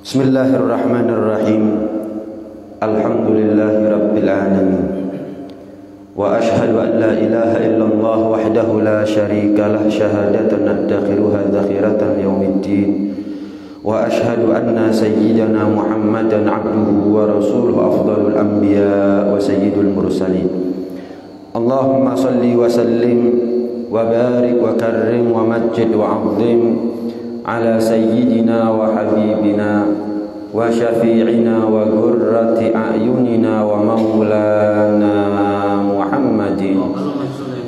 Bismillahirrahmanirrahim. Alhamdulillahi rabbil alamin. Wa ashhadu an la ilaha illallah wahdahu la syarika lah syahadatan nadakhiruha dhakhiratan yaumiddin. Wa ashhadu anna sayyidana Muhammadan abduhu wa rasuluhu afdalul anbiya wa sayyidul mursalin. Allahumma salli wa sallim wa barik wa karrim wa majid wa azim ala sayyidina wa habibina wa syafi'ina wa gurrati a'yunina wa maulana Muhammadin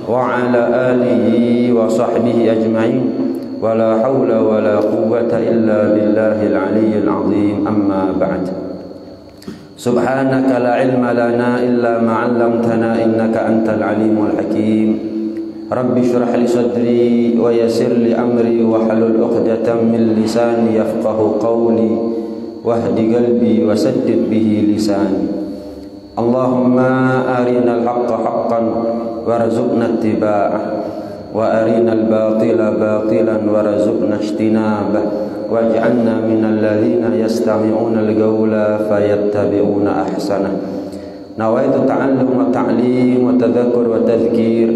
wa ala alihi wa sahbihi ajma'in wa la hawla wa la quwwata illa billahil aliyyil azim. Amma ba'd. Subhanaka la ilma lana illa ma 'allamtana innaka antal alimul hakim. Rabbi shrah li sadri wa yassir li amri wa halul 'uqdatam min lisani yafqahu qawli wahdi qalbi wa saddid bihi lisani. Allahumma arinal haqqa haqqan warzuqna ittiba'ah wa arinal batila batilan warzuqna ijtinabah waj'alna minal ladzina yastami'una al-qawla fayattabi'una ahsanah. Nawaitu ta'allum wa ta'lim wa tadhakkur wa tadhkir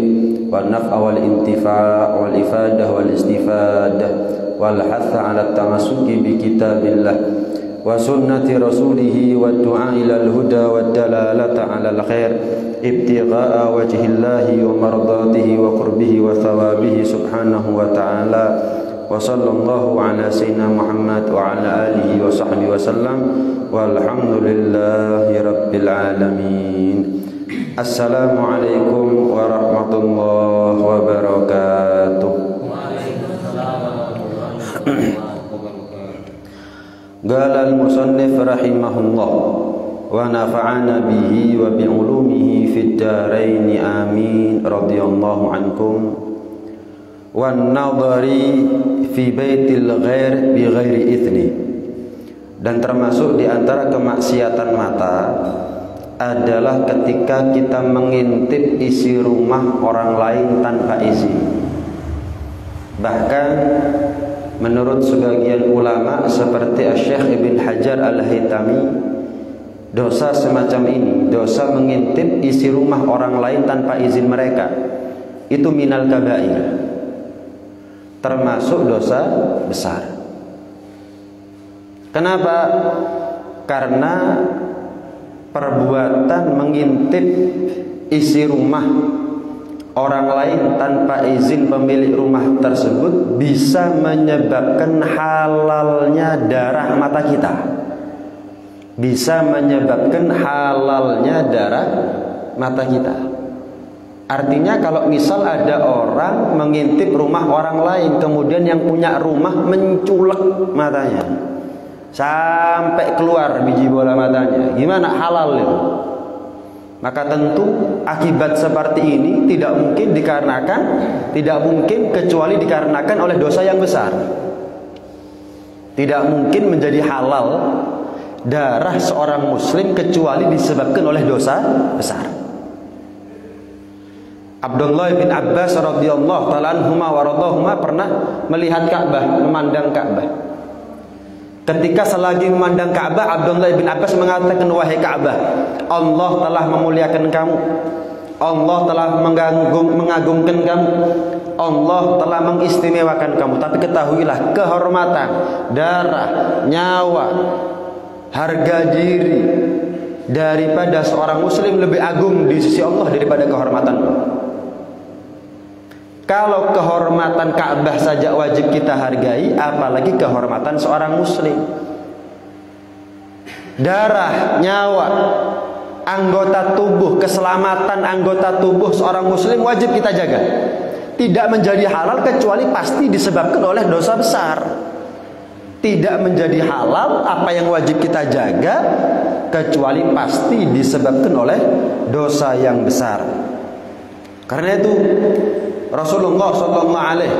wal naf'a wal intifa' wal ifadah wal istifadah wal hatha 'ala at-tamassuki bi kitabillah wa sunnati rasulih wa du'a ila al-huda wa dalalata 'ala al-khair ibtigha'a wajhillahi wa mardatihi wa qurbihi wa thawabihi subhanahu wa ta'ala. Wa sallallahu ala sayyidina Muhammad wa ala alihi wa sahbihi wa sallam walhamdulillahi rabbil alamin. Assalamualaikum warahmatullahi wabarakatuh. Qala al-musannif rahimahullah wa nafa'ana bihi wa bi ulumihi fid dharain amin radhiyallahu ankum. Wan nadhari fi baitil ghair bi ghairi itsni. Dan termasuk di antara kemaksiatan mata adalah ketika kita mengintip isi rumah orang lain tanpa izin. Bahkan menurut sebagian ulama seperti Syekh Ibn Hajar Al-Haytami, dosa semacam ini, dosa mengintip isi rumah orang lain tanpa izin mereka, itu minal kabair, termasuk dosa besar. Kenapa? Karena perbuatan mengintip isi rumah orang lain tanpa izin pemilik rumah tersebut bisa menyebabkan halalnya darah mata kita. Bisa menyebabkan halalnya darah mata kita. Artinya kalau misal ada orang mengintip rumah orang lain, kemudian yang punya rumah menculek matanya sampai keluar biji bola matanya, gimana halal itu? Maka tentu akibat seperti ini tidak mungkin kecuali dikarenakan oleh dosa yang besar. Tidak mungkin menjadi halal darah seorang muslim kecuali disebabkan oleh dosa besar. Abdullah bin Abbas radhiyallahu ta'ala anhuma wa radhahuma pernah melihat Ka'bah, memandang Ka'bah. Ketika selagi memandang Ka'bah, Abdullah bin Abbas mengatakan, wahai Ka'bah, Allah telah memuliakan kamu, Allah telah mengagungkan kamu, Allah telah mengistimewakan kamu. Tapi ketahuilah, kehormatan, darah, nyawa, harga diri daripada seorang muslim lebih agung di sisi Allah daripada kehormatanmu. Kalau kehormatan Ka'bah saja wajib kita hargai, apalagi kehormatan seorang muslim. Darah, nyawa, anggota tubuh, keselamatan anggota tubuh seorang muslim wajib kita jaga. Tidak menjadi halal kecuali pasti disebabkan oleh dosa besar. Tidak menjadi halal apa yang wajib kita jaga kecuali pasti disebabkan oleh dosa yang besar. Karena itu Rasulullah sallallahu alaihi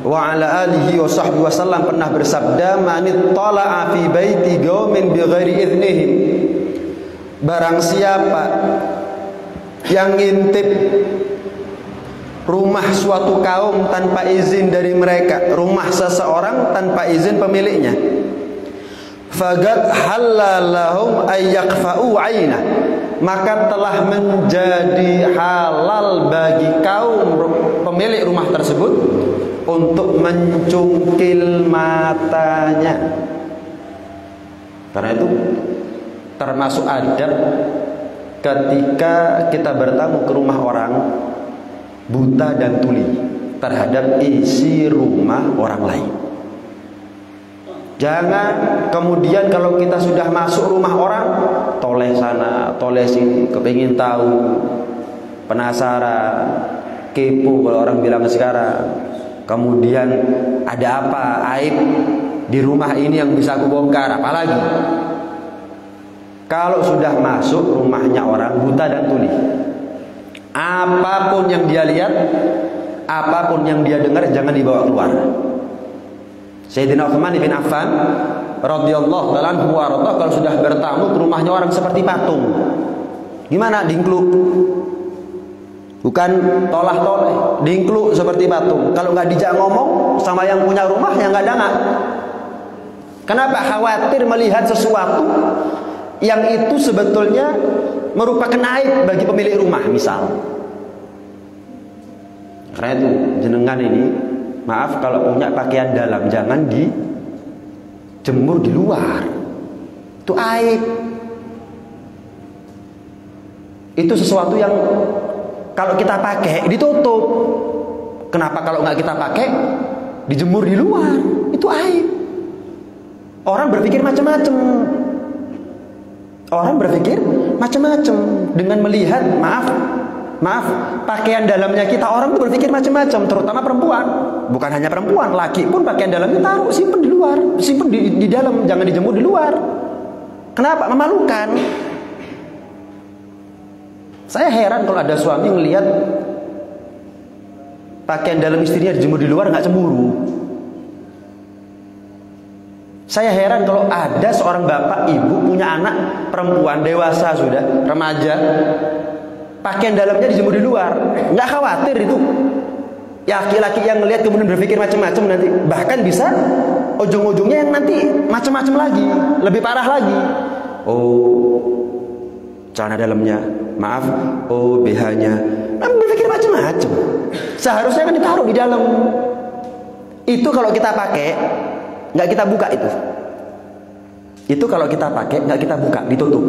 wa ala alihi wa sahbihi wasallam pernah bersabda, man ittala'a fi baiti qaumin bighairi idznihim. Barang siapa yang ngintip rumah suatu kaum tanpa izin dari mereka, rumah seseorang tanpa izin pemiliknya, faqad halalahum ayyaqfa'u 'aina, maka telah menjadi halal bagi kaum pemilik rumah tersebut untuk mencungkil matanya. Karena itu termasuk adab ketika kita bertamu ke rumah orang buta dan tuli terhadap isi rumah orang lain. Jangan kemudian kalau kita sudah masuk rumah orang, toleh sana, toleh sini, kepingin tahu, penasaran, kepo kalau orang bilang sekarang. Kemudian ada apa, aib di rumah ini yang bisa aku bongkar, apalagi kalau sudah masuk rumahnya orang buta dan tuli, apapun yang dia lihat, apapun yang dia dengar, jangan dibawa keluar. Sayyidina Utsman bin Affan radhiyallahu ta'ala anhu warḍah kalau sudah bertamu ke rumahnya orang seperti patung. Gimana? Dingkluk. Bukan tolah-toleh, dingkluk seperti patung. Kalau nggak dijak ngomong sama yang punya rumah, yang nggak dangak. Kenapa? Khawatir melihat sesuatu yang itu sebetulnya merupakan aib bagi pemilik rumah, misal. Karena itu jenengan ini, maaf kalau punya pakaian dalam jangan dijemur di luar. Itu aib. Itu sesuatu yang kalau kita pakai ditutup. Kenapa kalau nggak kita pakai dijemur di luar? Itu aib. Orang berpikir macam-macam. Orang berpikir macam-macam dengan melihat, maaf, pakaian dalamnya kita. Orang tuh berpikir macam-macam, terutama perempuan. Bukan hanya perempuan, laki pun pakaian dalamnya taruh, simpen di luar, simpen di dalam, jangan dijemur di luar. Kenapa? Memalukan. Saya heran kalau ada suami melihat pakaian dalam istrinya dijemur di luar nggak cemburu. Saya heran kalau ada seorang bapak ibu punya anak perempuan dewasa sudah remaja, pakaian dalamnya dijemur di luar, nggak khawatir itu. Laki-laki yang melihat kemudian berpikir macam-macam nanti, bahkan bisa ujung-ujungnya yang nanti macam-macam lagi, lebih parah lagi. Oh, celana dalamnya, maaf, oh BH-nya, berpikir macam-macam. Seharusnya kan ditaruh di dalam. Itu kalau kita pakai, nggak kita buka itu. Itu kalau kita pakai nggak kita buka, ditutup.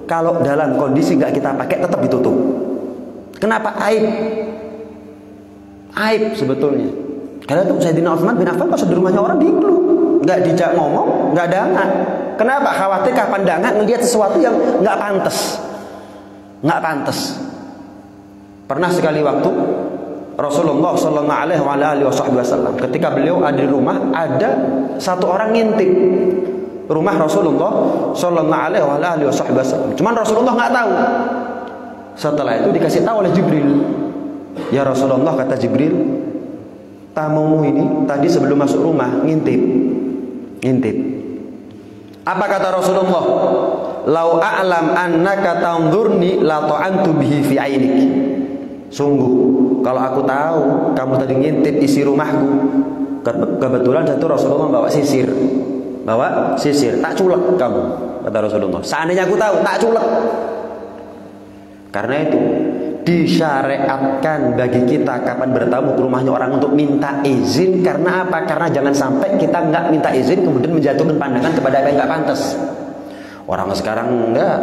Kalau dalam kondisi nggak kita pakai tetap ditutup. Kenapa? Aib. Aib sebetulnya. Karena itu Sayyidina Utsman bin Affan pas di rumahnya orang dingkluk, nggak dijak ngomong, nggak dangak. Kenapa? Khawatir kapan dangak ngelihat sesuatu yang nggak pantas. Nggak pantas. Pernah sekali waktu Rasulullah Sallallahu Alaihi Wasallam ketika beliau ada di rumah, ada satu orang ngintip rumah Rasulullah Sallallahu Alaihi Wasallam. Cuman Rasulullah nggak tahu. Setelah itu dikasih tahu oleh Jibril. Ya Rasulullah, kata Jibril, tamumu ini tadi sebelum masuk rumah ngintip. Apa kata Rasulullah? Lau a'lam annaka tanzurni la ta'antu bihi fi ainik. Sungguh, kalau aku tahu kamu tadi ngintip isi rumahku, kebetulan satu Rasulullah bawa sisir, tak culek kamu, kata Rasulullah. Seandainya aku tahu, tak culek. Karena itu disyariatkan bagi kita kapan bertamu ke rumahnya orang untuk minta izin. Karena apa? Karena jangan sampai kita nggak minta izin kemudian menjatuhkan pandangan kepada apa yang nggak pantas. Orang sekarang enggak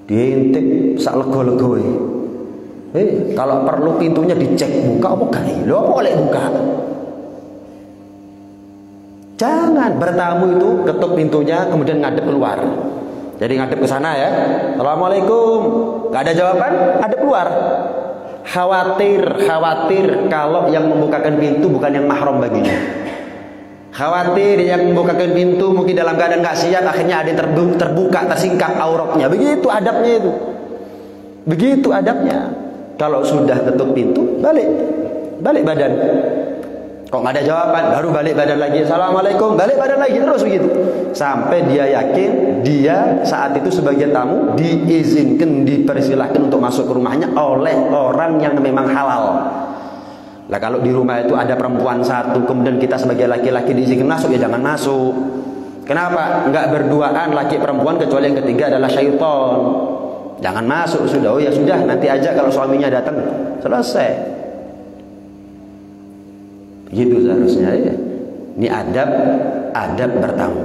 diintip sak lego-legoe. Kalau perlu pintunya dicek buka apa gak? Lo apa boleh buka? Jangan bertamu itu ketuk pintunya kemudian ngadep keluar. Jadi ngadep ke sana ya. Assalamualaikum. Gak ada jawaban, ngadep keluar. Khawatir kalau yang membukakan pintu bukan yang mahram baginya. Khawatir yang membukakan pintu mungkin dalam keadaan gak siap, akhirnya ada yang terbuka, tersingkap auratnya. Begitu adabnya itu. Begitu adabnya. Kalau sudah ketuk pintu, balik badan. Kok nggak ada jawaban, baru balik badan lagi, assalamualaikum, balik badan lagi, terus begitu. Sampai dia yakin dia saat itu sebagai tamu diizinkan, dipersilahkan untuk masuk ke rumahnya oleh orang yang memang halal. Lah kalau di rumah itu ada perempuan satu, kemudian kita sebagai laki-laki diizinkan masuk, ya jangan masuk. Kenapa? Enggak berduaan laki perempuan, kecuali yang ketiga adalah syaitan. Jangan masuk sudah. Oh ya sudah, nanti aja kalau suaminya datang. Selesai. Gitu seharusnya ya. Ini adab bertamu.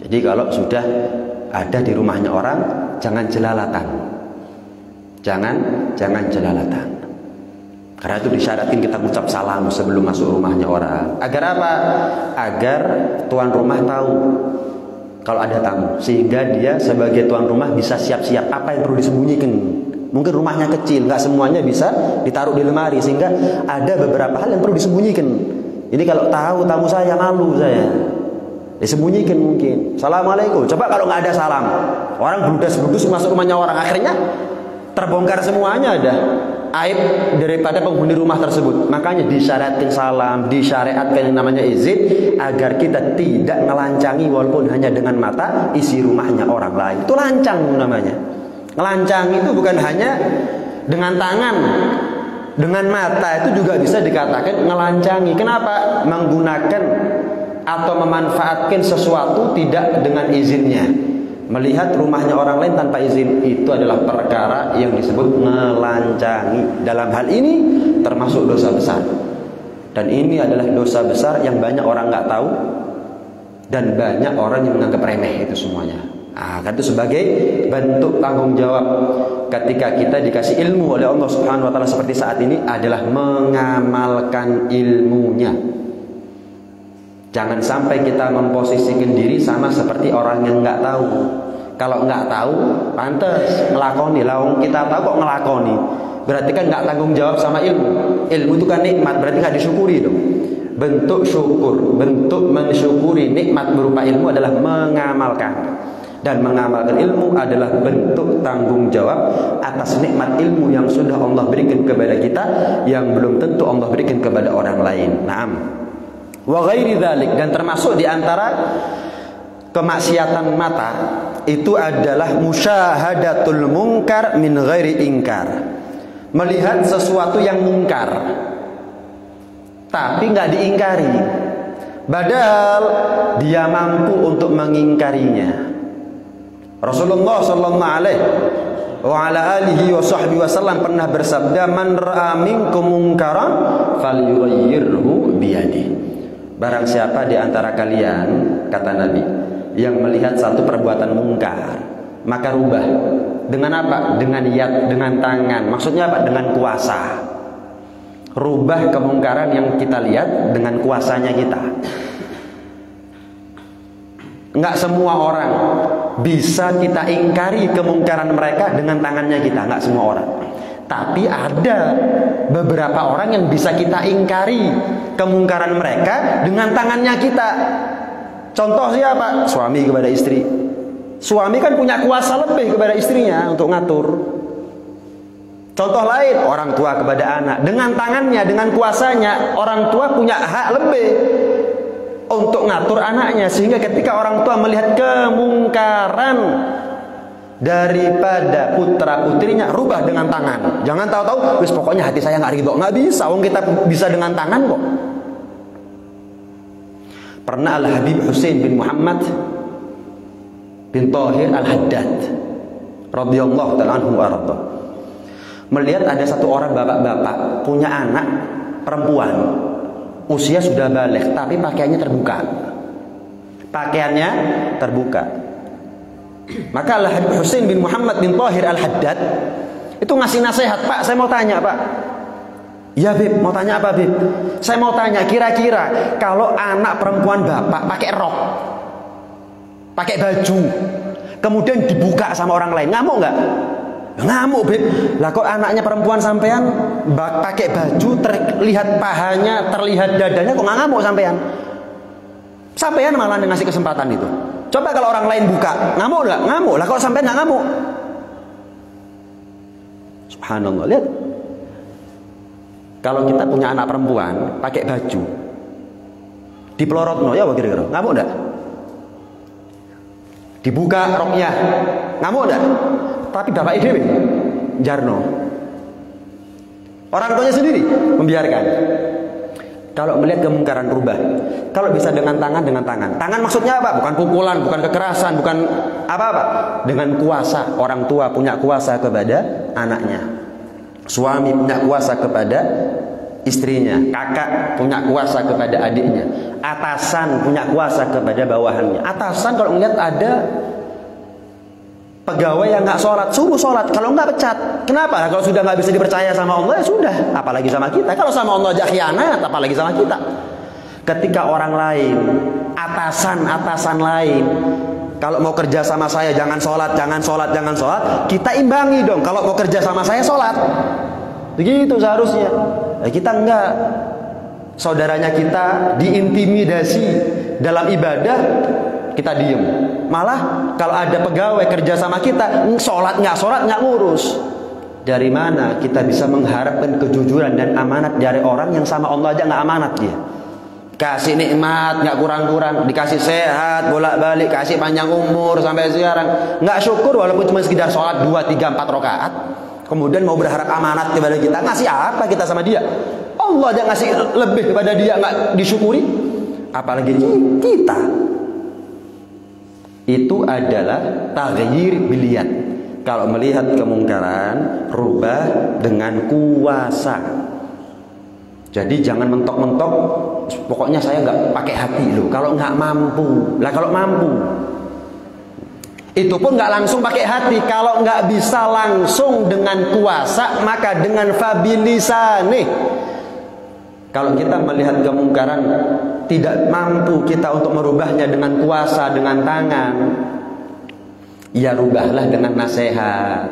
Jadi kalau sudah ada di rumahnya orang, jangan jelalatan. Jangan jelalatan. Karena itu disyaratkan kita ucap salam sebelum masuk rumahnya orang. Agar apa? Agar tuan rumah tahu kalau ada tamu, sehingga dia sebagai tuan rumah bisa siap-siap apa yang perlu disembunyikan. Mungkin rumahnya kecil, nggak semuanya bisa ditaruh di lemari, sehingga ada beberapa hal yang perlu disembunyikan. Ini kalau tahu tamu saya, malu saya, disembunyikan mungkin. Assalamualaikum. Coba kalau nggak ada salam, orang bludas-bludus masuk rumahnya orang, akhirnya terbongkar semuanya, ada aib daripada penghuni rumah tersebut. Makanya disyaratkan salam, disyariatkan yang namanya izin, agar kita tidak melancangi walaupun hanya dengan mata isi rumahnya orang lain. Itu lancang namanya. Ngelancang itu bukan hanya dengan tangan, dengan mata itu juga bisa dikatakan ngelancangi. Kenapa? Menggunakan atau memanfaatkan sesuatu tidak dengan izinnya. Melihat rumahnya orang lain tanpa izin, itu adalah perkara yang disebut melancangi. Dalam hal ini termasuk dosa besar. Dan ini adalah dosa besar yang banyak orang nggak tahu, dan banyak orang yang menganggap remeh itu semuanya. Kan itu sebagai bentuk tanggung jawab ketika kita dikasih ilmu oleh Allah Subhanahu wa taala seperti saat ini, adalah mengamalkan ilmunya. Jangan sampai kita memposisikan diri sama seperti orang yang nggak tahu. Kalau nggak tahu, pantas ngelakoni. Lawang kita tahu kok ngelakoni, berarti kan nggak tanggung jawab sama ilmu. Ilmu itu kan nikmat, berarti nggak disyukuri dong. Bentuk syukur, bentuk mensyukuri nikmat berupa ilmu adalah mengamalkan. Dan mengamalkan ilmu adalah bentuk tanggung jawab atas nikmat ilmu yang sudah Allah berikan kepada kita, yang belum tentu Allah berikan kepada orang lain. Naam. Wa ghairi dzalik, dan termasuk di antara kemaksiatan mata itu adalah musyahadatul munkar min ghairi ingkar. Melihat sesuatu yang mungkar tapi nggak diingkari, padahal dia mampu untuk mengingkarinya. Rasulullah sallallahu alaihi wasallam pernah bersabda, "Man ra'a minkum munkaran falyughayyirhu biyadihi." Barang siapa di antara kalian, kata Nabi, yang melihat satu perbuatan mungkar, maka rubah. Dengan apa? Dengan yad, dengan tangan. Maksudnya apa? Dengan kuasa. Rubah kemungkaran yang kita lihat dengan kuasanya kita. Enggak semua orang bisa kita ingkari kemungkaran mereka dengan tangannya kita, enggak semua orang. Tapi ada beberapa orang yang bisa kita ingkari kemungkaran mereka dengan tangannya kita. Contoh siapa? Suami kepada istri. Suami kan punya kuasa lebih kepada istrinya untuk ngatur. Contoh lain, orang tua kepada anak. Dengan tangannya, dengan kuasanya, orang tua punya hak lebih untuk ngatur anaknya. Sehingga ketika orang tua melihat kemungkaran daripada putra putrinya, rubah dengan tangan. Jangan tahu-tahu, wis pokoknya hati saya nggak ridho. Nggak bisa, wong kita bisa dengan tangan kok. Pernah Al-Habib Husain bin Muhammad bin Tahir Al-Haddad radhiyallahu ta'ala anhu arda, melihat ada satu orang bapak-bapak punya anak perempuan, usia sudah balik, tapi pakaiannya terbuka. Pakaiannya terbuka. Maka Al-Habib Husain bin Muhammad bin Tahir Al-Haddad itu ngasih nasihat, "Pak, saya mau tanya, Pak." "Ya, Bib, mau tanya apa, Bib?" "Saya mau tanya, kira-kira kalau anak perempuan Bapak pakai rok, pakai baju, kemudian dibuka sama orang lain, ngamuk nggak?" "Ngamuk, Bib." "Lah kok anaknya perempuan sampean pakai baju, terlihat pahanya, terlihat dadanya, kok nggak ngamuk sampean?" Sampean malah ngasih kesempatan itu. Coba kalau orang lain buka, ngamuk nggak? Ngamuk. Lah kok sampean nggak ngamuk? Subhanallah. Lihat, kalau kita punya anak perempuan pakai baju, Dipelorotno ya kira-kira. Ngamuk enggak? Dibuka roknya. Ngamuk enggak? Tapi bapak dhewe jarno. Orang tuanya sendiri membiarkan. Kalau melihat kemungkaran rubah, kalau bisa dengan tangan, dengan tangan. Tangan maksudnya apa? Bukan pukulan, bukan kekerasan, bukan apa-apa. Dengan kuasa. Orang tua punya kuasa kepada anaknya. Suami punya kuasa kepada istrinya. Kakak punya kuasa kepada adiknya. Atasan punya kuasa kepada bawahannya. Atasan kalau melihat ada pegawai yang nggak sholat, suruh sholat. Kalau nggak pecat. Kenapa? Kalau sudah nggak bisa dipercaya sama Allah, ya sudah. Apalagi sama kita. Kalau sama Allah aja khianat, apalagi sama kita. Ketika orang lain, atasan lain, kalau mau kerja sama saya jangan sholat, jangan sholat, jangan sholat. Kita imbangi dong. Kalau mau kerja sama saya sholat. Begitu seharusnya. Ya, kita enggak. Saudaranya kita diintimidasi dalam ibadah, kita diem. Malah kalau ada pegawai kerja sama kita, sholat nggak ngurus. Dari mana kita bisa mengharapkan kejujuran dan amanat dari orang yang sama Allah aja nggak amanat dia? Kasih nikmat nggak kurang-kurang, dikasih sehat bolak-balik, kasih panjang umur sampai sekarang nggak syukur walaupun cuma sekedar sholat 2, 3, 4 rakaat. Kemudian mau berharap amanat kepada kita, ngasih apa kita sama dia? Allah aja ngasih lebih kepada dia nggak disyukuri, apalagi kita. Itu adalah taghyir biliyad. Kalau melihat kemungkaran, rubah dengan kuasa. Jadi jangan mentok-mentok, pokoknya saya nggak pakai hati loh. Kalau nggak mampu, lah kalau mampu, itu pun nggak langsung pakai hati. Kalau nggak bisa langsung dengan kuasa, maka dengan fabilisane. Kalau kita melihat kemungkaran, tidak mampu kita untuk merubahnya dengan kuasa, dengan tangan, ya rubahlah dengan nasihat.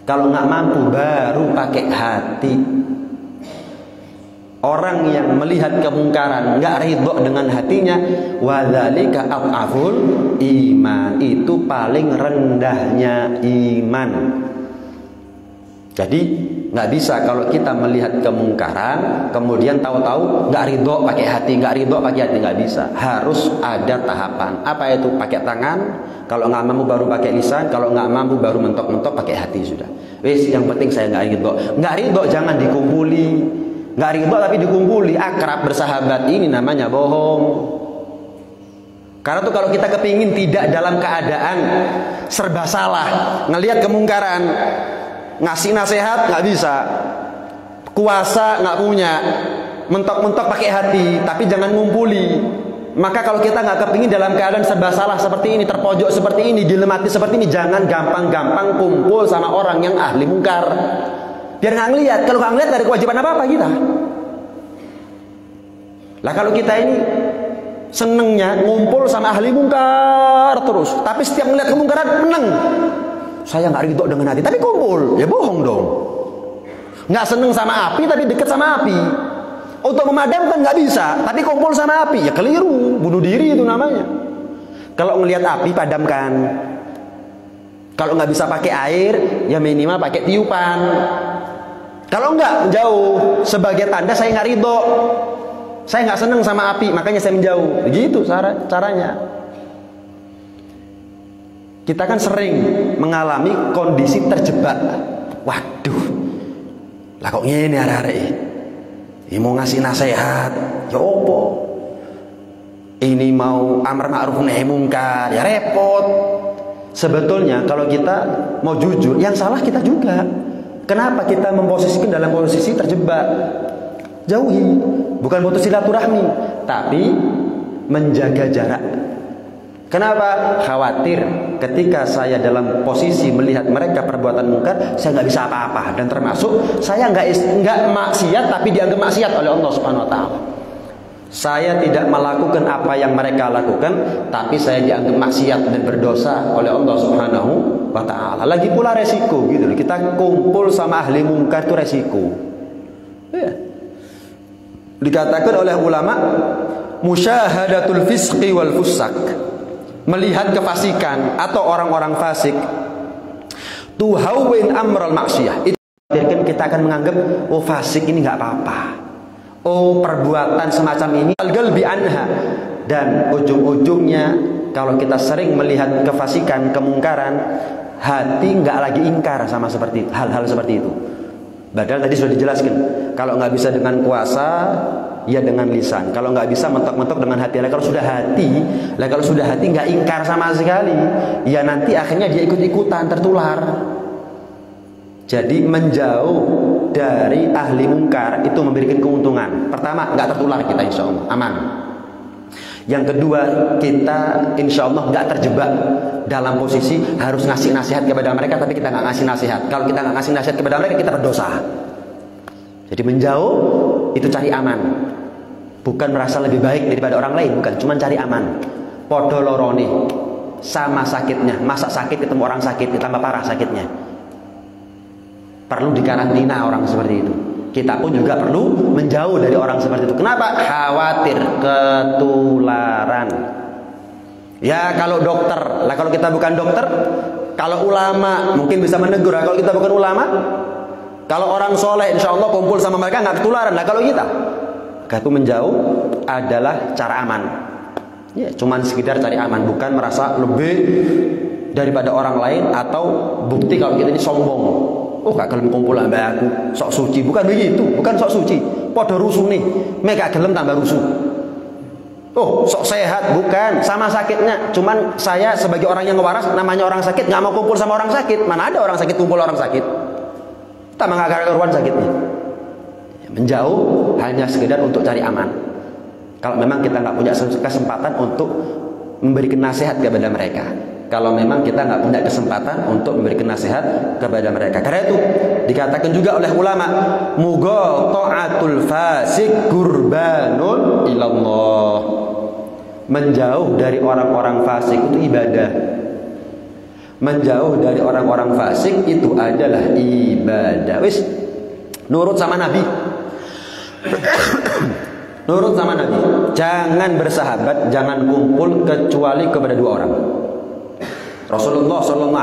Kalau nggak mampu, baru pakai hati. Orang yang melihat kemungkaran nggak ridho dengan hatinya, wadzalika af'aful iman, itu paling rendahnya iman. Jadi nggak bisa kalau kita melihat kemungkaran kemudian tahu-tahu nggak ridho pakai hati, nggak bisa. Harus ada tahapan. Apa itu? Pakai tangan. Kalau nggak mampu baru pakai lisan. Kalau nggak mampu baru mentok-mentok pakai hati sudah. Wis, yang penting saya nggak ridho. Nggak ridho jangan dikumpuli. Nggak ridho tapi dikumpuli. Akrab bersahabat ini namanya bohong. Karena tuh kalau kita kepingin tidak dalam keadaan serba salah, ngelihat kemungkaran, ngasih nasihat nggak bisa, kuasa nggak punya, mentok-mentok pakai hati, tapi jangan ngumpuli. Maka kalau kita nggak kepingin dalam keadaan serba salah seperti ini, terpojok seperti ini, dilematis seperti ini, jangan gampang-gampang kumpul sama orang yang ahli mungkar. Biar nggak ngelihat. Kalau nggak ngelihat, nggak ada kewajiban apa-apa kita. Lah kalau kita ini senengnya ngumpul sama ahli mungkar terus, tapi setiap ngelihat kemungkaran menang. Saya nggak ridho dengan hati, tapi kumpul, ya bohong dong. Nggak seneng sama api, tapi deket sama api. Untuk memadamkan nggak bisa, tapi kumpul sama api, ya keliru, bunuh diri itu namanya. Kalau ngelihat api padamkan. Kalau nggak bisa pakai air, ya minimal pakai tiupan. Kalau nggak menjauh, sebagai tanda saya nggak ridho, saya nggak seneng sama api, makanya saya menjauh. Begitu caranya. Kita kan sering mengalami kondisi terjebak. Waduh, lah kok ngene arek-arek. Ini mau ngasih nasihat, ya opo? Ini mau amar ma'ruf nahi mungkar, ya repot. Sebetulnya kalau kita mau jujur, yang salah kita juga. Kenapa kita memposisikan dalam posisi terjebak? Jauhi, bukan putus silaturahmi, tapi menjaga jarak. Kenapa? Khawatir ketika saya dalam posisi melihat mereka perbuatan mungkar, saya nggak bisa apa-apa, dan termasuk saya nggak maksiat tapi dianggap maksiat oleh Allah Subhanahu Wa Taala. Saya tidak melakukan apa yang mereka lakukan, tapi saya dianggap maksiat dan berdosa oleh Allah Subhanahu Wa Taala. Lagi pula resiko gitu. Kita kumpul sama ahli mungkar itu resiko. Ya. Dikatakan oleh ulama, musyahadatul fisqi wal fusak. Melihat kefasikan atau orang-orang fasik, tuhawin amral maksiyah. Itu kita akan menganggap, oh fasik ini nggak apa-apa, Oh, perbuatan semacam ini al-galbi anha, dan ujung-ujungnya kalau kita sering melihat kefasikan, kemungkaran, hati nggak lagi ingkar sama seperti hal-hal seperti itu. Padahal tadi sudah dijelaskan, kalau nggak bisa dengan kuasa, ya dengan lisan. Kalau nggak bisa, mentok-mentok dengan hati. Kalau sudah hati nggak ingkar sama sekali, ya nanti akhirnya dia ikut-ikutan tertular. Jadi menjauh dari ahli mungkar itu memberikan keuntungan. Pertama, nggak tertular kita, insya Allah aman. Yang kedua, kita insya Allah nggak terjebak dalam posisi harus ngasih nasihat kepada mereka, tapi kita nggak ngasih nasihat. Kalau kita nggak ngasih nasihat kepada mereka, kita berdosa. Jadi menjauh itu cari aman, bukan merasa lebih baik daripada orang lain, bukan, cuma cari aman. Podo lorone, sama sakitnya. Masa sakit ketemu orang sakit ditambah parah sakitnya, perlu dikarantina orang seperti itu. Kita pun juga perlu menjauh dari orang seperti itu. Kenapa? Khawatir ketularan. Ya kalau dokter, lah kalau kita bukan dokter, kalau ulama mungkin bisa menegur. Kalau kita bukan ulama, kalau orang soleh insya Allah kumpul sama mereka nggak ketularan. Lah kalau kita menjauh adalah cara aman. Ya cuman sekedar cari aman, bukan merasa lebih daripada orang lain atau bukti kalau kita ini sombong. Oh gak gelem kumpul ambek aku, sok suci. Bukan begitu, bukan sok suci. Podo rusuh nih, mereka gelem tambah rusuh. Oh sok sehat, bukan, sama sakitnya. Cuman saya sebagai orang yang waras, namanya orang sakit, nggak mau kumpul sama orang sakit. Mana ada orang sakit kumpul orang sakit? Tak mengagar-agaruan sakitnya. Menjauh hanya sekedar untuk cari aman. Kalau memang kita nggak punya kesempatan untuk memberikan nasihat kepada mereka. Kalau memang kita nggak punya kesempatan untuk memberikan nasihat kepada mereka. Karena itu dikatakan juga oleh ulama, mughatatul fasik qurbanun ilallah. Menjauh dari orang-orang fasik itu ibadah. Menjauh dari orang-orang fasik itu adalah ibadah. Wis, nurut sama Nabi. Nurut sama Nabi. Jangan bersahabat, jangan kumpul kecuali kepada dua orang. Rasulullah sallallahu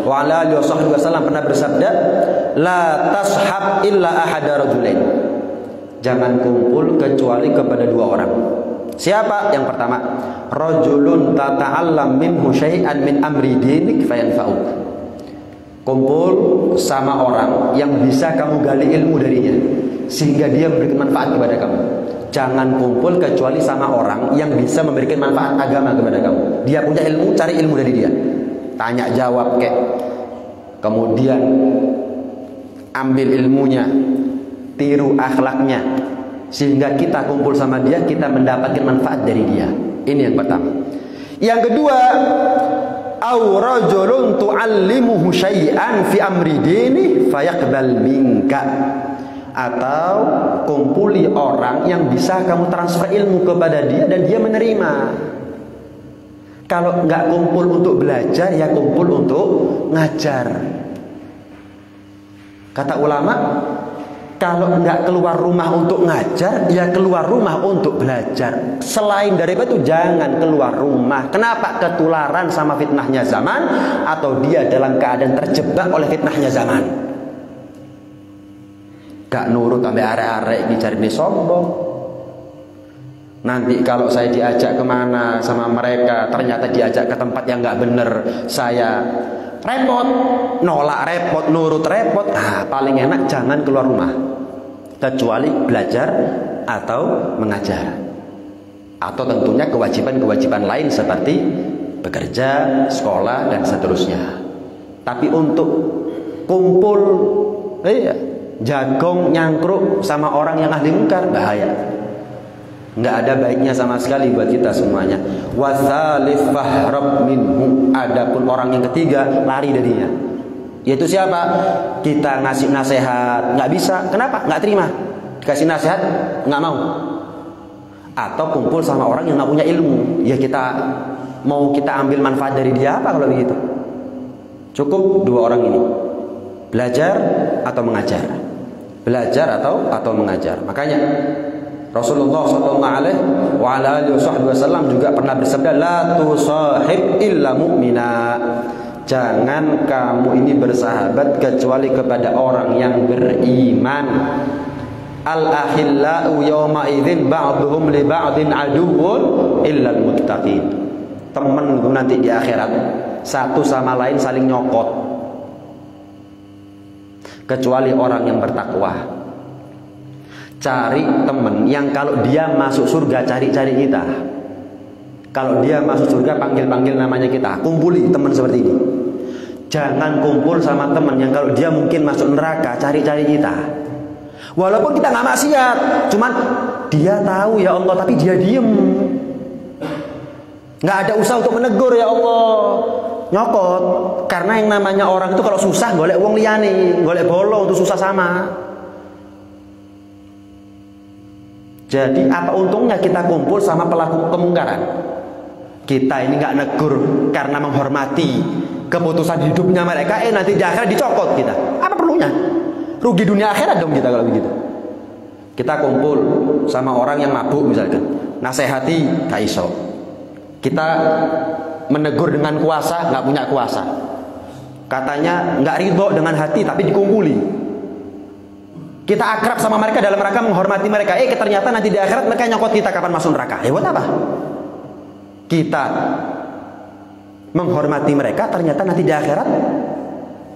alaihi wasallam pernah bersabda, la tashab illa ahada rajulain. Jangan kumpul kecuali kepada dua orang. Siapa? Yang pertama, rajulun tata'allam minhu syai'an min amri dinik fayanfa'uk. Kumpul sama orang yang bisa kamu gali ilmu darinya sehingga dia memberikan manfaat kepada kamu. Jangan kumpul kecuali sama orang yang bisa memberikan manfaat agama kepada kamu. Dia punya ilmu, cari ilmu dari dia. Tanya jawab kek. Kemudian ambil ilmunya, tiru akhlaknya, sehingga kita kumpul sama dia, kita mendapatkan manfaat dari dia. Ini yang pertama. Yang kedua, aw rajulun tu'allimuhu syai'an fi amri dini fayaqbal minka. Atau kumpuli orang yang bisa kamu transfer ilmu kepada dia dan dia menerima. Kalau nggak kumpul untuk belajar, ya kumpul untuk ngajar. Kata ulama, kalau nggak keluar rumah untuk ngajar, ya keluar rumah untuk belajar. Selain dari itu jangan keluar rumah. Kenapa? Ketularan sama fitnahnya zaman, atau dia dalam keadaan terjebak oleh fitnahnya zaman. Gak nurut sampai arek-arek ini cari sombong. Nanti kalau saya diajak kemana sama mereka, ternyata diajak ke tempat yang gak bener, saya repot, nolak repot, nurut repot. Paling enak jangan keluar rumah, kecuali belajar atau mengajar, atau tentunya kewajiban-kewajiban lain seperti bekerja, sekolah, dan seterusnya. Tapi untuk kumpul jagong nyangkruk sama orang yang ahli mungkar, bahaya. Nggak ada baiknya sama sekali buat kita semuanya. Wasalif fahrab minhu. Adapun orang yang ketiga, lari darinya. Yaitu siapa? Kita ngasih nasihat, nggak bisa. Kenapa? Nggak terima. Dikasih nasihat, nggak mau. Atau kumpul sama orang yang nggak punya ilmu. Ya kita mau kita ambil manfaat dari dia apa kalau begitu? Cukup dua orang ini, belajar atau mengajar. Belajar atau mengajar. Makanya Rasulullah SAW juga pernah bersabda, la tusahib illa mu'mina. Jangan kamu ini bersahabat kecuali kepada orang yang beriman. Al-akhillau yawma idzin ba'dhum li ba'din aduwwun illal muttaqin. Teman itu nanti di akhirat satu sama lain saling nyokot, kecuali orang yang bertakwa. Cari teman yang kalau dia masuk surga cari-cari kita. Kalau dia masuk surga panggil-panggil namanya kita. Kumpuli teman seperti ini. Jangan kumpul sama teman yang kalau dia mungkin masuk neraka cari-cari kita. Walaupun kita nggak maksiat, cuman dia tahu ya Allah, tapi dia diem, nggak ada usaha untuk menegur ya Allah, nyokot. Karena yang namanya orang itu kalau susah golek wong liyane, golek bolo untuk susah sama. Jadi apa untungnya kita kumpul sama pelaku kemungkaran? Kita ini nggak negur karena menghormati keputusan hidupnya mereka, nanti di akhirat dicokot kita. Apa perlunya? Rugi dunia akhirat dong kita kalau begitu. Kita kumpul sama orang yang mabuk misalkan, nasehati gak iso. Kita menegur dengan kuasa, nggak punya kuasa. Katanya nggak ridho dengan hati, tapi dikumpuli. Kita akrab sama mereka dalam rangka menghormati mereka. Ternyata nanti di akhirat mereka nyokot kita kapan masuk neraka. Buat apa? Kita menghormati mereka, ternyata nanti di akhirat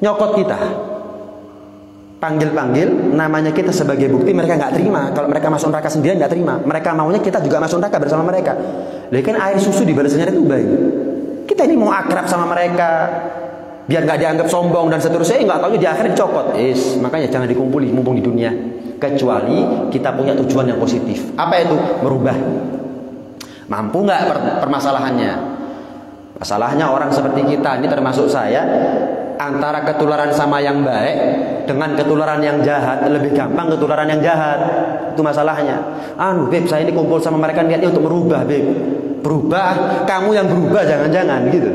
nyokot kita. Panggil-panggil namanya kita sebagai bukti, mereka nggak terima. Kalau mereka masuk neraka sendirian nggak terima. Mereka maunya kita juga masuk neraka bersama mereka. Lalu kan air susu dibalasnya itu baik. Kita ini mau akrab sama mereka biar nggak dianggap sombong dan seterusnya. Nggak tahu di akhir dicokot. Makanya jangan dikumpuli mumpung di dunia. Kecuali kita punya tujuan yang positif. Apa itu? Merubah. Mampu nggak permasalahannya? Masalahnya orang seperti kita ini termasuk saya, antara ketularan sama yang baik dengan ketularan yang jahat, lebih gampang ketularan yang jahat. Itu masalahnya. Beb, saya ini kumpul sama mereka niatnya untuk merubah, Beb. Berubah, kamu yang berubah jangan-jangan gitu.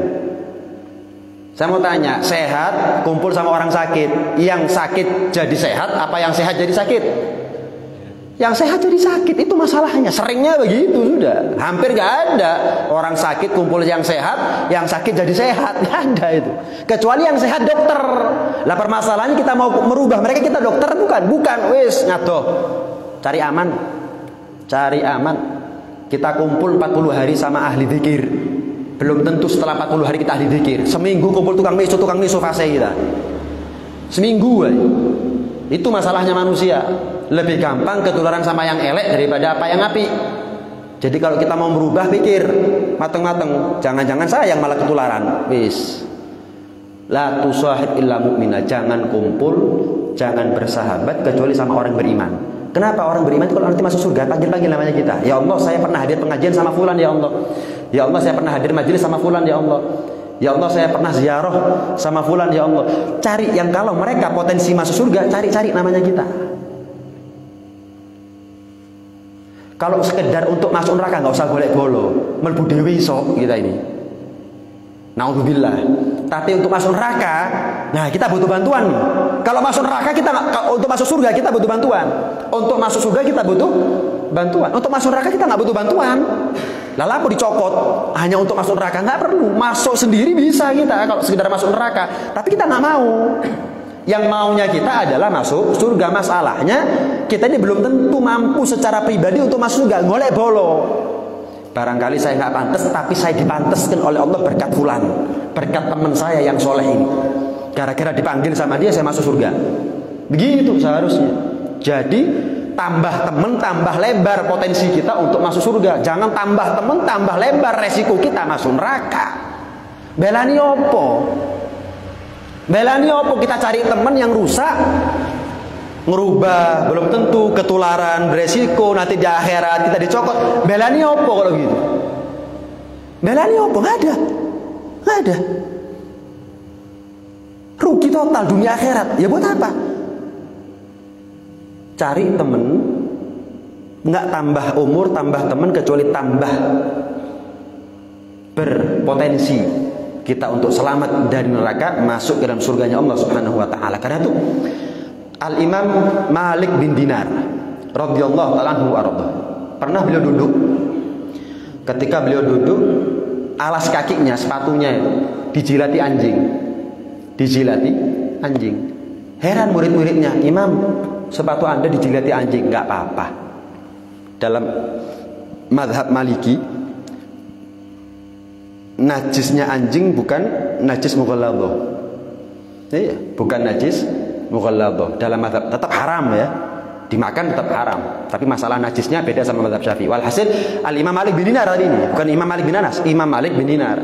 Saya mau tanya, sehat kumpul sama orang sakit, yang sakit jadi sehat apa yang sehat jadi sakit? Yang sehat jadi sakit, itu masalahnya. Seringnya begitu sudah. Hampir gak ada orang sakit kumpul yang sehat, yang sakit jadi sehat. Gak ada itu. Kecuali yang sehat dokter. Lah permasalahannya kita mau merubah mereka, kita dokter bukan? Bukan. Wis ngadoh. Cari aman. Cari aman. Kita kumpul 40 hari sama ahli zikir. Belum tentu setelah 40 hari kita ahli zikir. Seminggu kumpul tukang miso fase kita. Seminggu aja. Itu masalahnya manusia. Lebih gampang ketularan sama yang elek daripada apa yang api. Jadi kalau kita mau berubah, pikir mateng-mateng. Jangan-jangan saya yang malah ketularan. Wis. La tusahib illa mu'mina. Jangan kumpul, jangan bersahabat kecuali sama orang beriman. Kenapa? Orang beriman itu kalau nanti masuk surga panggil-panggil namanya kita. Ya Allah, saya pernah hadir pengajian sama fulan ya Allah. Ya Allah, saya pernah hadir majelis sama fulan ya Allah. Ya Allah, saya pernah ziarah sama fulan ya Allah. Cari yang kalau mereka potensi masuk surga, cari-cari namanya kita. Kalau sekedar untuk masuk neraka nggak usah golek bolo, melbu dewi iso kita ini. Naudzubillah. Tapi untuk masuk neraka, nah kita butuh bantuan. Kalau masuk neraka kita untuk masuk surga kita butuh bantuan. Untuk masuk surga kita butuh bantuan. Untuk masuk neraka kita nggak butuh bantuan. Lalu aku dicokot hanya untuk masuk neraka, nggak perlu. Masuk sendiri bisa kita kalau sekedar masuk neraka. Tapi kita nggak mau. Yang maunya kita adalah masuk surga. Masalahnya kita ini belum tentu mampu secara pribadi untuk masuk surga. Golek bolo. Barangkali saya nggak pantas, tapi saya dipanteskan oleh Allah berkat fulan, berkat teman saya yang soleh ini. Gara-gara dipanggil sama dia saya masuk surga. Begitu seharusnya. Jadi tambah teman, tambah lebar potensi kita untuk masuk surga. Jangan tambah teman, tambah lebar resiko kita masuk neraka. Belani opo? Belani opo? Kita cari teman yang rusak, ngerubah, belum tentu ketularan, beresiko nanti di akhirat kita dicokot. Belani opo kalau gitu? Belani opo? Nggak ada, nggak ada. Rugi total dunia akhirat. Ya buat apa? Cari temen, nggak tambah umur, tambah temen, kecuali tambah berpotensi kita untuk selamat dari neraka, masuk ke dalam surganya Allah Subhanahu wa taala. Karena itu Al-Imam Malik bin Dinar radhiyallahu ta'ala anhu arda. Pernah beliau duduk. Ketika beliau duduk, alas kakinya, sepatunya dijilati anjing. Dijilati anjing. Heran murid-muridnya, "Imam, sepatu Anda dijilati anjing, nggak apa-apa. Dalam mazhab Maliki, najisnya anjing bukan najis mughalladhah. Iya, bukan najis mughalladhah. Dalam mazhab tetap haram ya. Dimakan tetap haram, tapi masalah najisnya beda sama mazhab Syafi'i. Walhasil Al-Imam Malik bin Dinar tadi ini, bukan Imam Malik bin Anas, Imam Malik bin Dinar.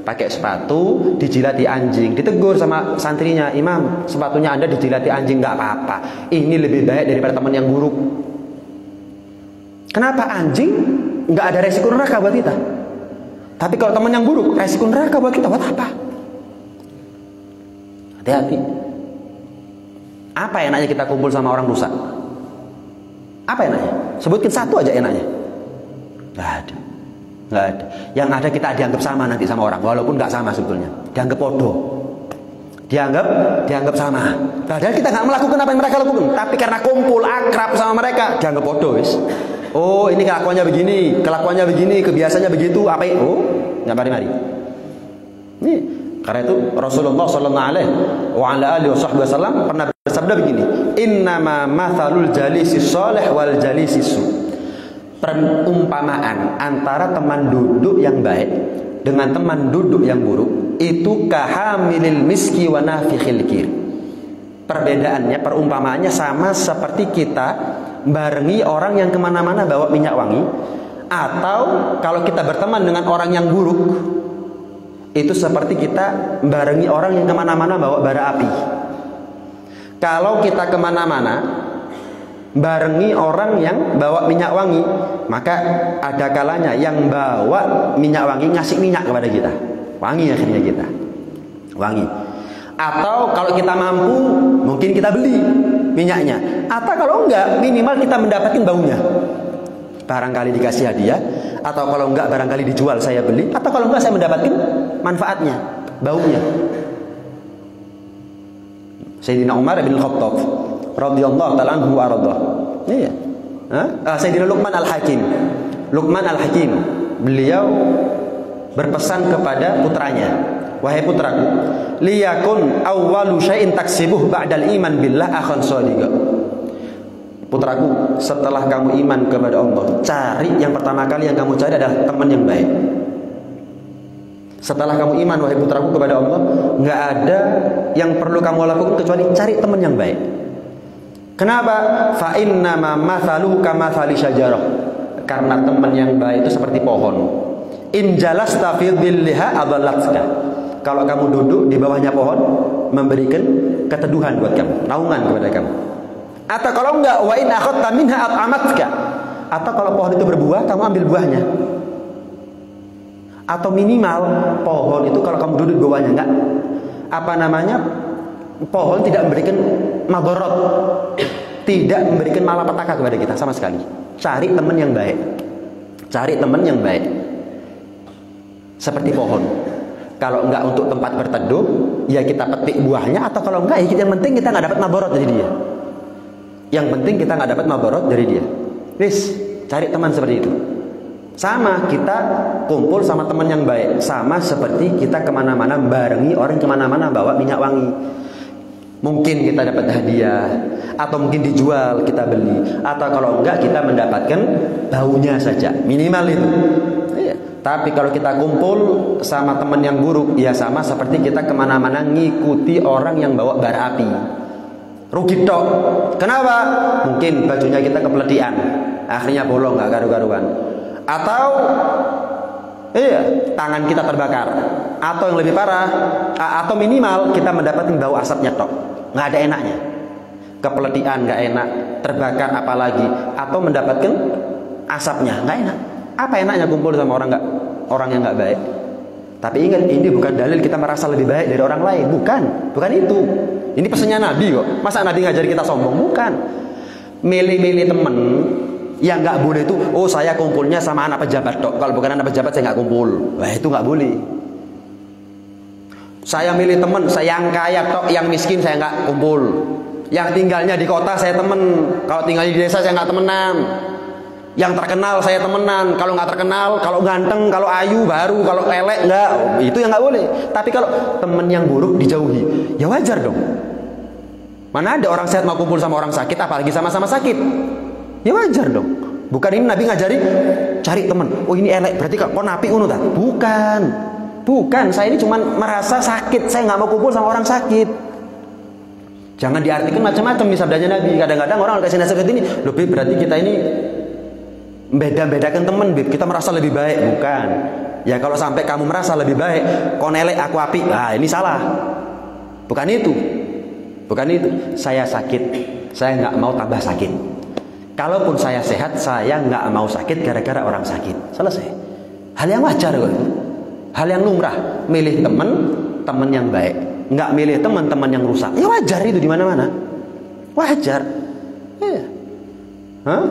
Pakai sepatu dijilati anjing, ditegur sama santrinya, "Imam, sepatunya Anda dijilati anjing, nggak apa-apa. Ini lebih baik daripada teman yang buruk." Kenapa? Anjing nggak ada resiko neraka buat kita. Tapi kalau teman yang buruk, resiko neraka buat kita, buat apa? Hati-hati. Apa enaknya kita kumpul sama orang rusak? Apa enaknya? Sebutkan satu aja enaknya. Nggak ada. Nggak ada. Yang ada kita dianggap sama nanti sama orang, walaupun nggak sama sebetulnya. Dianggap bodoh. Dianggap sama. Padahal kita nggak melakukan apa yang mereka lakukan, tapi karena kumpul akrab sama mereka, dianggap bodoh, wis. Oh, ini kelakuannya begini, kebiasaannya begitu, apa itu? Oh, nggak mari-mari. Nih, karena itu Rasulullah SAW pernah bersabda begini, "Innama mathalul jalisi sholih wal jalisi su." Perumpamaan antara teman duduk yang baik dengan teman duduk yang buruk itu kahamilil miski wa nafikhil kir. Perbedaannya, perumpamaannya sama seperti kita barengi orang yang kemana-mana bawa minyak wangi, atau kalau kita berteman dengan orang yang buruk itu seperti kita barengi orang yang kemana-mana bawa bara api. Kalau kita kemana-mana barengi orang yang bawa minyak wangi, maka ada kalanya yang bawa minyak wangi ngasih minyak kepada kita, wangi akhirnya kita, wangi. Atau kalau kita mampu, mungkin kita beli minyaknya. Atau kalau enggak, minimal kita mendapatkan baunya. Barangkali dikasih hadiah, atau kalau enggak barangkali dijual saya beli, atau kalau enggak saya mendapatkan manfaatnya, baunya. Sayyidina Umar bin Khattab radhiyallahu ta'ala anhu wa radha. Iya. Sayyidina Luqman Al-Hakim. Luqman Al-Hakim, beliau berpesan kepada putranya, "Wahai putraku, liyakun awwalu syai'in taksibuh ba'dal iman billah akhan shadiqa." Putraku, setelah kamu iman kepada Allah, cari yang pertama kali yang kamu cari adalah teman yang baik. Setelah kamu iman, wahai putraku, kepada Allah, nggak ada yang perlu kamu lakukan kecuali cari teman yang baik. Kenapa? Fa innama mathaluhu kamathali syajarah. Karena teman yang baik itu seperti pohon. In jalasta fi dhilliha adhallatka. Kalau kamu duduk di bawahnya pohon, memberikan keteduhan buat kamu, naungan kepada kamu. Atau kalau enggak, wa in akhadta minha at'amatka. Atau kalau pohon itu berbuah, kamu ambil buahnya. Atau minimal pohon itu kalau kamu duduk di bawahnya, enggak pohon tidak memberikan madharat, tidak memberikan malapetaka kepada kita sama sekali. Cari teman yang baik. Cari teman yang baik. Seperti pohon. Kalau enggak untuk tempat berteduh, ya kita petik buahnya. Atau kalau enggak, ya yang penting kita nggak dapat madharat dari dia. Yang penting kita nggak dapat madharat dari dia. Wis, cari teman seperti itu. Sama, kita kumpul sama teman yang baik. Sama seperti kita kemana-mana barengi orang kemana-mana bawa minyak wangi. Mungkin kita dapat hadiah, atau mungkin dijual, kita beli. Atau kalau enggak, kita mendapatkan baunya saja, minimal itu. Iya. Tapi kalau kita kumpul sama teman yang buruk, ya sama seperti kita kemana-mana ngikuti orang yang bawa bara api. Rugi tok. Kenapa? Mungkin bajunya kita kepledian, akhirnya bolong, nggak karu-karuan. Atau tangan kita terbakar. Atau yang lebih parah, atau minimal kita mendapatkan bau asapnya tok, nggak ada enaknya. Kepledian nggak enak, terbakar apalagi, atau mendapatkan asapnya nggak enak. Apa enaknya kumpul sama orang yang nggak baik? Tapi ingat, ini bukan dalil kita merasa lebih baik dari orang lain, bukan itu. Ini pesannya Nabi kok. Masa Nabi ngajari kita sombong? Bukan. Milih-milih temen yang nggak boleh itu. Oh, saya kumpulnya sama anak pejabat tok. Kalau bukan anak pejabat saya nggak kumpul. Wah, itu nggak boleh. Saya milih temen, saya yang kaya tok, yang miskin saya nggak kumpul. Yang tinggalnya di kota saya temen, kalau tinggal di desa saya nggak temenan. Yang terkenal saya temenan, kalau nggak terkenal, kalau ganteng, kalau ayu baru, kalau elek nggak, itu yang nggak boleh. Tapi kalau temen yang buruk dijauhi, ya wajar dong. Mana ada orang sehat mau kumpul sama orang sakit, apalagi sama-sama sakit. Ya wajar dong. Bukan ini Nabi ngajari cari teman. Oh ini elek, berarti kok napi ngono ta? Bukan. Bukan, saya ini cuma merasa sakit. Saya nggak mau kumpul sama orang sakit. Jangan diartikan macam-macam nih sabdanya Nabi. Kadang-kadang orang kasih nasihat ini, lebih berarti kita ini beda-bedakan teman, kita merasa lebih baik. Bukan. Ya kalau sampai kamu merasa lebih baik, kon elek aku api. Nah, ini salah. Bukan itu. Bukan itu. Saya sakit. Saya nggak mau tambah sakit. Kalaupun saya sehat, saya nggak mau sakit gara-gara orang sakit. Selesai. Hal yang wajar kok. Hal yang lumrah. Milih teman yang baik. Nggak milih teman yang rusak. Ya wajar itu di mana-mana. Wajar. Ya. Hah?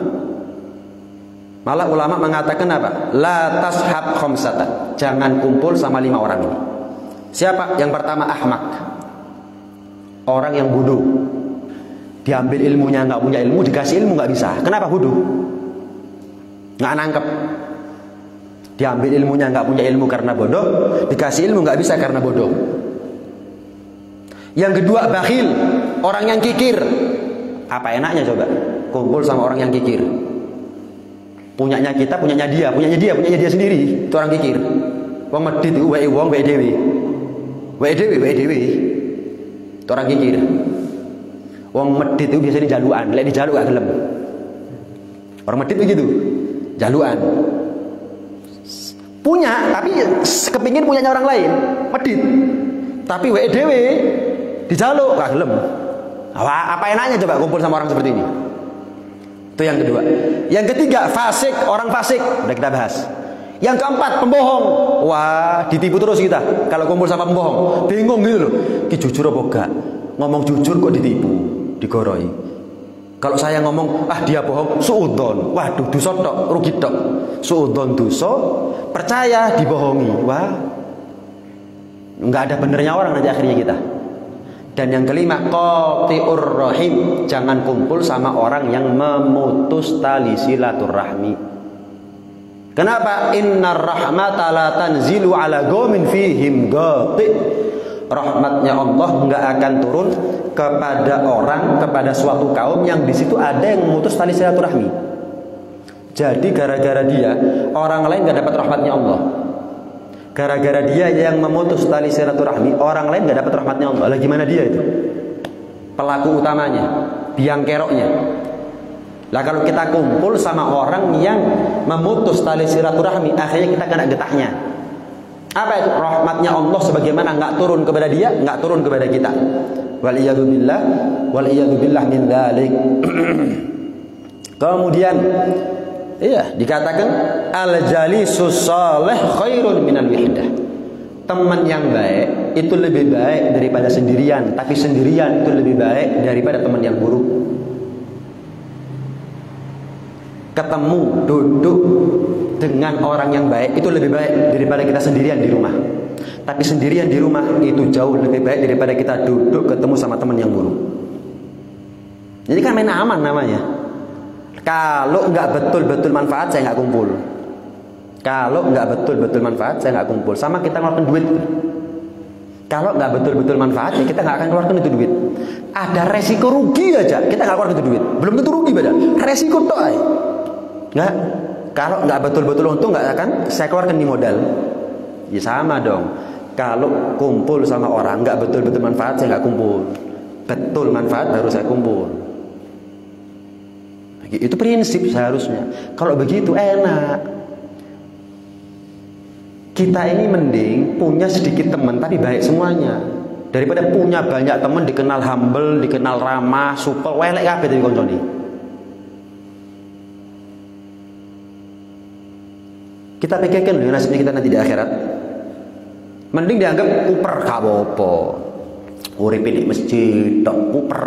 Malah ulama mengatakan apa? La tashab khamsatan. Jangan kumpul sama 5 orang ini. Siapa? Yang pertama ahmak. Orang yang bodoh. Diambil ilmunya nggak punya ilmu, dikasih ilmu nggak bisa. Kenapa bodoh? Nggak nangkep. Diambil ilmunya nggak punya ilmu karena bodoh, dikasih ilmu nggak bisa karena bodoh. Yang kedua bakhil, orang yang kikir. Apa enaknya coba? Kumpul sama orang yang kikir. Punyanya kita, punyanya dia sendiri. Itu orang kikir. Wong medit itu wae wong wae dhewe. Wae dhewe. Itu orang kikir. Wong medit itu biasanya jaluan, lek dijaluk gak gelem. Orang medit begitu, jaluan. Punya, tapi kepingin punyanya orang lain, medit. Tapi wae dhewe dijaluk gak gelem. Apa enaknya coba kumpul sama orang seperti ini? Itu yang kedua. Yang ketiga fasik, orang fasik. Udah kita bahas. Yang keempat pembohong. Wah, ditipu terus kita kalau kumpul sama pembohong. Bingung gitu loh. Ki jujur apa gak? Ngomong jujur kok ditipu, digoroi. Kalau saya ngomong, dia bohong, suudzon. Waduh, dosa tok, rugi tok. Suudzon dosa, percaya dibohongi. Wah, nggak ada benernya orang nanti akhirnya kita. Dan yang kelima, qati'ur rahim. Jangan kumpul sama orang yang memutus tali silaturahmi. Kenapa? Innar rahmata la tanzilu ala qaumin fihim qati'. Rahmatnya Allah nggak akan turun kepada suatu kaum yang di situ ada yang memutus tali silaturahmi. Jadi gara-gara dia orang lain nggak dapat rahmatnya Allah. Gara-gara dia yang memutus tali silaturahmi, orang lain nggak dapat rahmatnya Allah. Lah gimana dia itu? Pelaku utamanya, biang keroknya. Lah kalau kita kumpul sama orang yang memutus tali silaturahmi, akhirnya kita kena getahnya. Apa itu? Rahmatnya Allah sebagaimana nggak turun kepada dia, nggak turun kepada kita. Waliyadu billah min dzalik. Kemudian dikatakan al-jalisus salih khairun minal wihdah. Teman yang baik itu lebih baik daripada sendirian, tapi sendirian itu lebih baik daripada teman yang buruk. Ketemu, duduk dengan orang yang baik itu lebih baik daripada kita sendirian di rumah. Tapi sendirian di rumah itu jauh lebih baik daripada kita duduk ketemu sama teman yang buruk. Jadi kan main aman namanya. Kalau nggak betul-betul manfaat, saya nggak kumpul. Kalau nggak betul-betul manfaat, saya nggak kumpul. Sama kita ngeluarkan duit. Kalau nggak betul-betul manfaat, ya kita nggak akan keluarkan itu duit. Ada resiko rugi aja, kita nggak keluarkan itu duit. Belum tentu rugi beda. Resiko toh. Nggak. Kalau nggak betul-betul untung, nggak akan saya keluarkan di modal. Ya sama dong. Kalau kumpul sama orang nggak betul-betul manfaat, saya nggak kumpul. Betul manfaat baru saya kumpul. Itu prinsip seharusnya. Kalau begitu enak. Kita ini mending punya sedikit teman tapi baik semuanya, daripada punya banyak teman dikenal humble, dikenal ramah, supel, welek kabeh dari koncone. Kita pikirkan loh nasibnya kita nanti di akhirat. Mending dianggap kuper gak apa-apa. Urip di masjid tok kuper.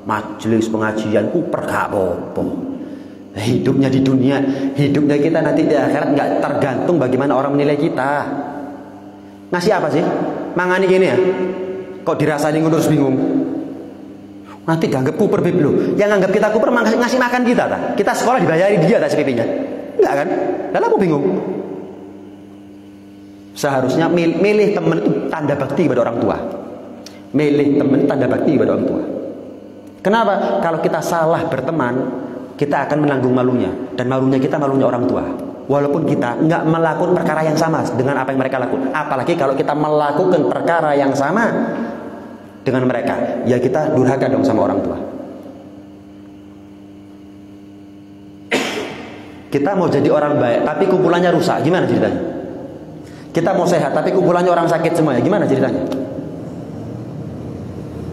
Majelis pengajian kuper gak apa-apa. Hidupnya di dunia, hidupnya kita nanti di akhirat nggak tergantung bagaimana orang menilai kita. Ngasih apa sih? Mangani gini ya? Kok dirasani ngurus bingung? Nanti dianggap kuper biblo. Yang anggap kita kuper ngasih makan kita tak? Kita sekolah dibayari dia tak SPP-nya? Enggak kan? Lalu aku bingung. Seharusnya milih teman itu tanda bakti kepada orang tua. Milih teman tanda bakti kepada orang tua. Kenapa? Kalau kita salah berteman, kita akan menanggung malunya. Dan malunya kita malunya orang tua. Walaupun kita nggak melakukan perkara yang sama dengan apa yang mereka lakukan. Apalagi kalau kita melakukan perkara yang sama dengan mereka, ya kita durhaka dong sama orang tua. Kita mau jadi orang baik, tapi kumpulannya rusak, gimana ceritanya? Kita mau sehat, tapi kumpulannya orang sakit semua, ya gimana ceritanya?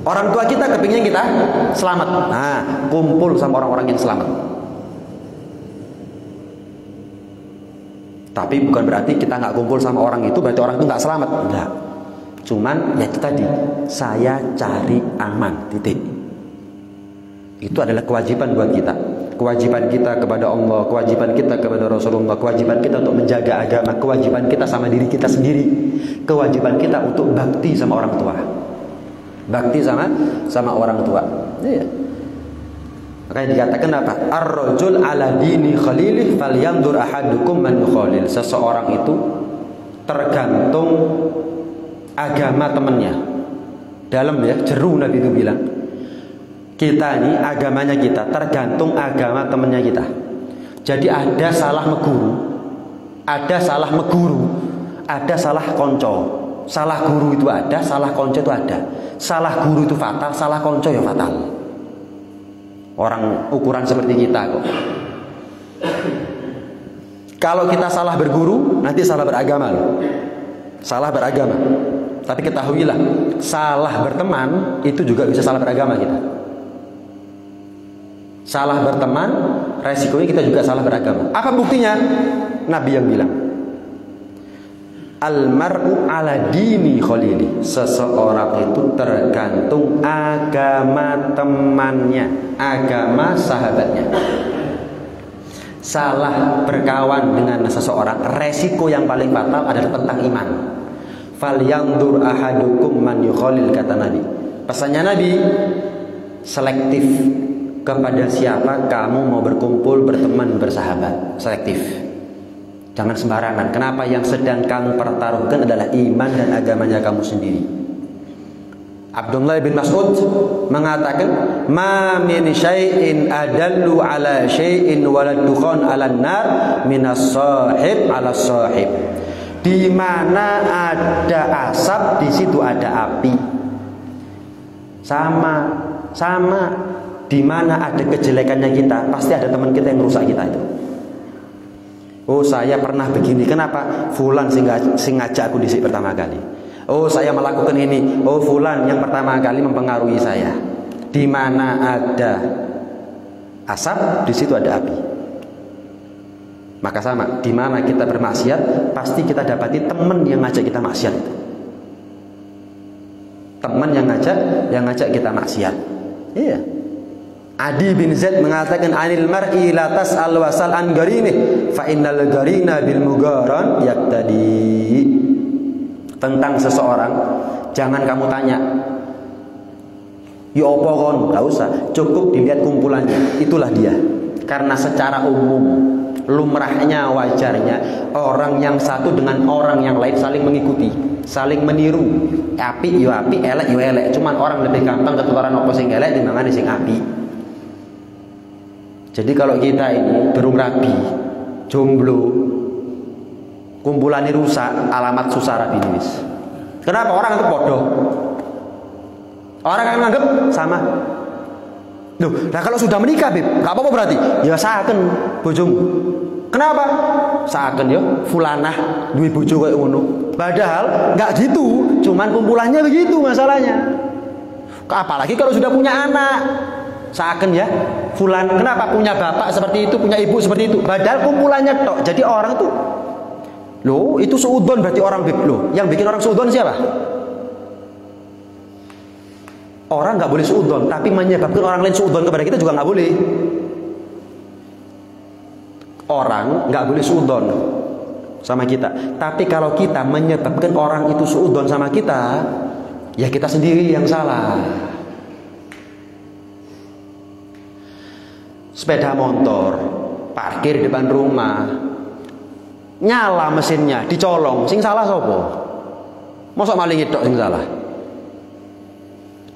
Orang tua kita kepingin kita selamat. Nah, kumpul sama orang-orang yang selamat. Tapi bukan berarti kita nggak kumpul sama orang itu berarti orang itu nggak selamat. Enggak. Cuman ya itu tadi, saya cari aman, titik. Itu adalah kewajiban buat kita. Kewajiban kita kepada Allah, kewajiban kita kepada Rasulullah, kewajiban kita untuk menjaga agama, kewajiban kita sama diri kita sendiri, kewajiban kita untuk bakti sama orang tua. Bakti sama orang tua. Iya. Makanya dikatakan apa? Ar-rajul ala dini khalilih falyanzur ahadukum man yukhalil. Seseorang itu tergantung agama temannya. Dalam ya, jeru Nabi itu bilang. Kita ini agamanya kita tergantung agama temannya kita. Jadi ada salah meguru, ada salah meguru, ada salah konco. Salah guru itu ada, salah konco itu ada. Salah guru itu fatal, salah konco ya fatal. Orang ukuran seperti kita kok. Kalau kita salah berguru, nanti salah beragama loh. Salah beragama. Tapi ketahuilah, salah berteman itu juga bisa salah beragama kita. Salah berteman, resikonya kita juga salah beragama. Apa buktinya? Nabi yang bilang, Al-mar'u ala dini khalili. Seseorang itu tergantung agama temannya, agama sahabatnya. Salah berkawan dengan seseorang, resiko yang paling fatal adalah tentang iman. Falyanzur ahadukum man yukhalil, kata Nabi. Pesannya Nabi, selektif kepada siapa kamu mau berkumpul, berteman, bersahabat. Selektif. Jangan sembarangan. Kenapa? Yang sedang kamu pertaruhkan adalah iman dan agamanya kamu sendiri. Abdullah bin Mas'ud mengatakan, "Ma min syai'in adallu ala syai'in walad dukhan 'alan nar minas sahib 'ala sahib." Di mana ada asap, di situ ada api. Sama. Di mana ada kejelekannya kita, pasti ada teman kita yang merusak kita itu. Oh, saya pernah begini. Kenapa? Fulan sing ngajak aku disik pertama kali. Oh, saya melakukan ini. Oh, fulan yang pertama kali mempengaruhi saya. Di mana ada asap, di situ ada api. Maka sama, di mana kita bermaksiat, pasti kita dapati teman yang ngajak kita maksiat. Teman yang ngajak kita maksiat. Iya. Adi bin Zaid mengatakan, anil mar'i la tas'al wasal an garinih fa innal garina bil mugaran yaqtadi. Tentang seseorang jangan kamu tanya, ya apa kon, enggak usah, cukup dilihat kumpulannya, itulah dia. Karena secara umum, lumrahnya, wajarnya orang yang satu dengan orang yang lain saling mengikuti, saling meniru. Api yo api, elek yo elek. Cuman orang lebih gampang ketularan apa sing elek timbangane sing api. Jadi kalau kita ini durung rabi, jomblo, kumpulannya rusak, alamat susah rabi wis. Kenapa? Orang anggap bodoh. Orang akan anggap sama. Loh, nah kalau sudah menikah, Beb, gak apa-apa berarti. Ya saaken bojomu. Kenapa? Saaken ya fulanah duwe bojo koyo ngono. Padahal enggak gitu, cuman kumpulannya begitu masalahnya. Apalagi kalau sudah punya anak. Seakan ya fulan, kenapa punya bapak seperti itu, punya ibu seperti itu, padahal kumpulannya tok. Jadi orang tuh, loh itu suudon berarti orang loh. Yang bikin orang suudon siapa? Orang nggak boleh suudon, tapi menyebabkan orang lain suudon kepada kita juga nggak boleh. Orang nggak boleh suudon sama kita, tapi kalau kita menyebabkan orang itu suudon sama kita, ya kita sendiri yang salah. Sepeda motor parkir di depan rumah, nyala mesinnya, dicolong, sing salah sopo? Mosok maling itu sing salah?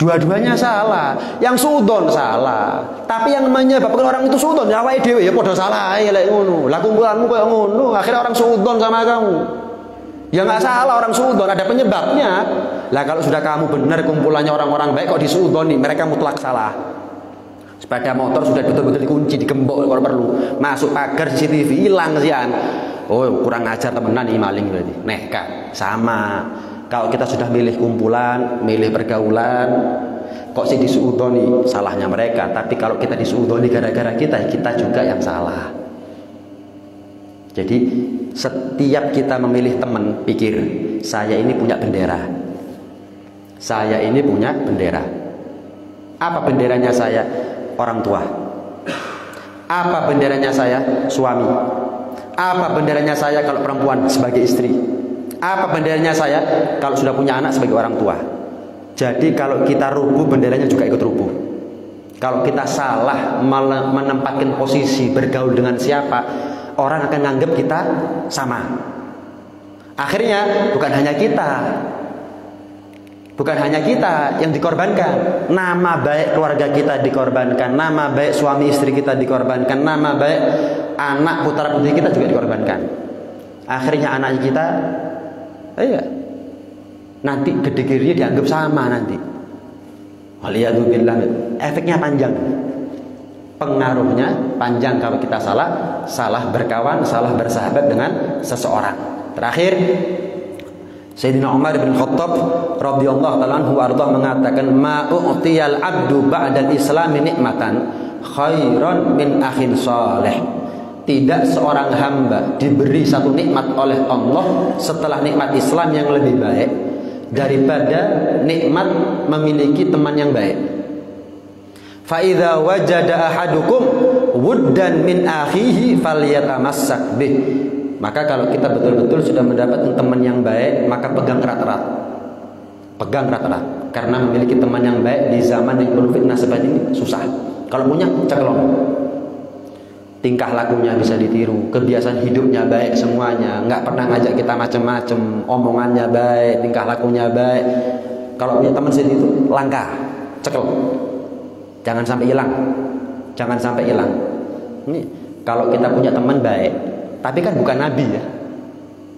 Dua-duanya salah. Yang suudon salah. Tapi yang menyebabkan orang itu suudon ya awake dhewe ya padha salah ya lek ngono. Lah kumpulanmu koyo ngono, akhirnya orang suudon sama kamu. Ya nggak salah orang suudon, ada penyebabnya. Lah kalau sudah kamu benar kumpulannya orang-orang baik kok disuudoni, mereka mutlak salah. Sepeda motor sudah betul-betul dikunci, digembok kalau perlu. Masuk pagar CCTV hilang sian. Oh, kurang ajar temenan nih maling berarti. Nekat. Sama. Kalau kita sudah milih kumpulan, milih pergaulan, kok sih disuudoni, salahnya mereka. Tapi kalau kita disuudoni gara-gara kita juga yang salah. Jadi setiap kita memilih teman, pikir, saya ini punya bendera. Saya ini punya bendera. Apa benderanya saya? Orang tua. Apa benderanya saya? Suami. Apa benderanya saya kalau perempuan sebagai istri? Apa benderanya saya kalau sudah punya anak sebagai orang tua? Jadi kalau kita rubuh, benderanya juga ikut rubuh. Kalau kita salah menempatkan posisi bergaul dengan siapa, orang akan menganggap kita sama. Akhirnya bukan hanya kita yang dikorbankan, nama baik keluarga kita dikorbankan, nama baik suami istri kita dikorbankan, nama baik anak putra putri kita juga dikorbankan. Akhirnya anak kita nanti gede-gede dianggap sama nanti. Waliyadzubillah. Efeknya panjang. Pengaruhnya panjang kalau kita salah berkawan, salah bersahabat dengan seseorang. Terakhir, Sayyidina Umar bin Khattab radhiyallahu ta'ala anhu warḍah mengatakan, "Ma u'tiyal 'abdu ba'dal islami nikmatan khairan min akhin salih." Tidak seorang hamba diberi satu nikmat oleh Allah setelah nikmat Islam yang lebih baik daripada nikmat memiliki teman yang baik. Fa idza wajada ahadukum wuddan min akhihi falyatamassak bih. Maka kalau kita betul-betul sudah mendapatkan teman yang baik, maka pegang erat-erat. Pegang erat-erat. Karena memiliki teman yang baik di zaman yang penuh fitnah seperti ini susah. Kalau punya ceklong. Tingkah lakunya bisa ditiru, kebiasaan hidupnya baik semuanya, nggak pernah ngajak kita macam-macam, omongannya baik, tingkah lakunya baik. Kalau punya teman seperti itu langka, cekel, jangan sampai hilang, jangan sampai hilang. Ini kalau kita punya teman baik, tapi kan bukan nabi ya.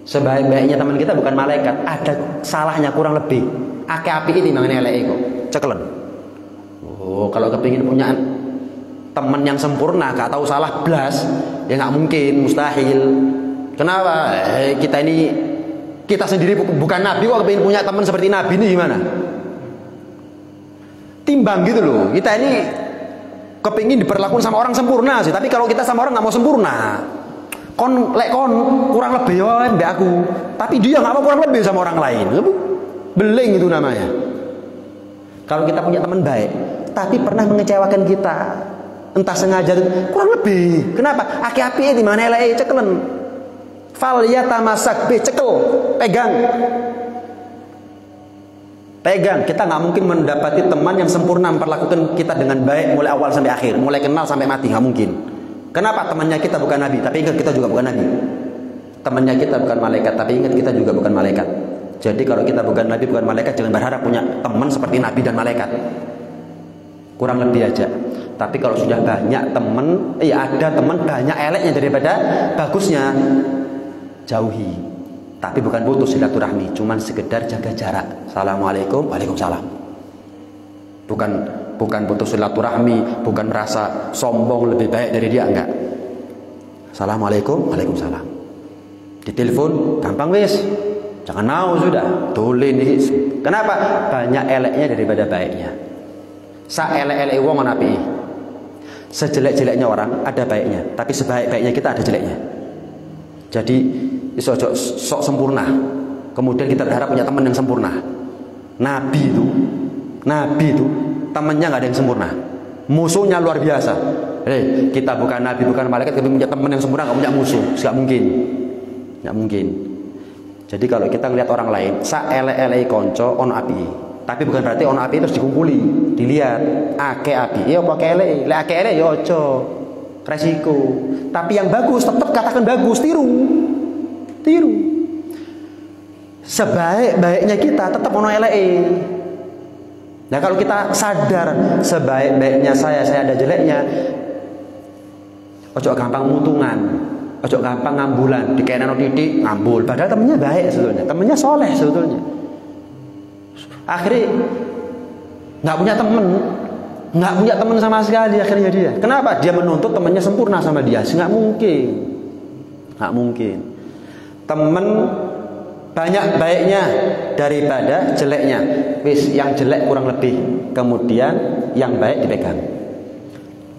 Sebaik-baiknya teman kita bukan malaikat, ada salahnya kurang lebih. Ake api ini mengenai elek kok, cekelen. Oh, kalau kepingin punya teman yang sempurna, gak tahu salah blas, ya nggak mungkin, mustahil. Kenapa? Kita sendiri bukan nabi kok kepingin punya teman seperti nabi ini gimana? Timbang gitu loh. Kita ini kepingin diperlakukan sama orang sempurna sih, tapi kalau kita sama orang nggak mau sempurna, kon kurang lebih ya mbak aku, tapi dia nggak mau kurang lebih sama orang lain, beling itu namanya. Kalau kita punya teman baik, tapi pernah mengecewakan kita, entah sengaja kurang lebih. Kenapa? Aki-aki di mana elek cekelen. Fal yatamasak be cekel, pegang. Pegang. Kita nggak mungkin mendapati teman yang sempurna memperlakukan kita dengan baik mulai awal sampai akhir, mulai kenal sampai mati, nggak mungkin. Kenapa? Temannya kita bukan nabi, tapi ingat kita juga bukan nabi. Temannya kita bukan malaikat, tapi ingat kita juga bukan malaikat. Jadi kalau kita bukan nabi, bukan malaikat, jangan berharap punya teman seperti nabi dan malaikat. Kurang lebih aja. Tapi kalau sudah banyak teman, ada teman banyak eleknya daripada bagusnya, jauhi. Tapi bukan putus silaturahmi, cuman sekedar jaga jarak. Assalamualaikum, waalaikumsalam. Bukan putus silaturahmi, bukan merasa sombong lebih baik dari dia, enggak. Assalamualaikum, waalaikumsalam. Di telepon gampang wis, jangan mau sudah. Dolin nih. Kenapa? Banyak eleknya daripada baiknya. Sa elek-elek wong ana api. Sejelek-jeleknya orang ada baiknya, tapi sebaik-baiknya kita ada jeleknya. Jadi sok sempurna, kemudian kita berharap punya teman yang sempurna. Nabi itu temannya nggak ada yang sempurna, musuhnya luar biasa. Kita bukan nabi, bukan malaikat, tapi punya teman yang sempurna, nggak punya musuh, nggak mungkin. Jadi kalau kita ngelihat orang lain, sa elek-elek konco ono api. Tapi bukan berarti ono api terus dikumpuli, dilihat ake api, ya pakai elek, lek ake elek ya ojo, resiko. Tapi yang bagus tetap katakan bagus, tiru. Sebaik-baiknya kita tetap ono elek. Nah kalau kita sadar sebaik-baiknya saya ada jeleknya, ojo gampang mutungan, ojo gampang ngambulan, dikainano titik ngambul. Padahal temennya baik sebetulnya, temennya soleh sebetulnya. Akhirnya nggak punya temen sama sekali akhirnya dia. Kenapa? Dia menuntut temennya sempurna sama dia. Nggak mungkin. Temen banyak baiknya daripada jeleknya. Wis yang jelek kurang lebih, kemudian yang baik dipegang.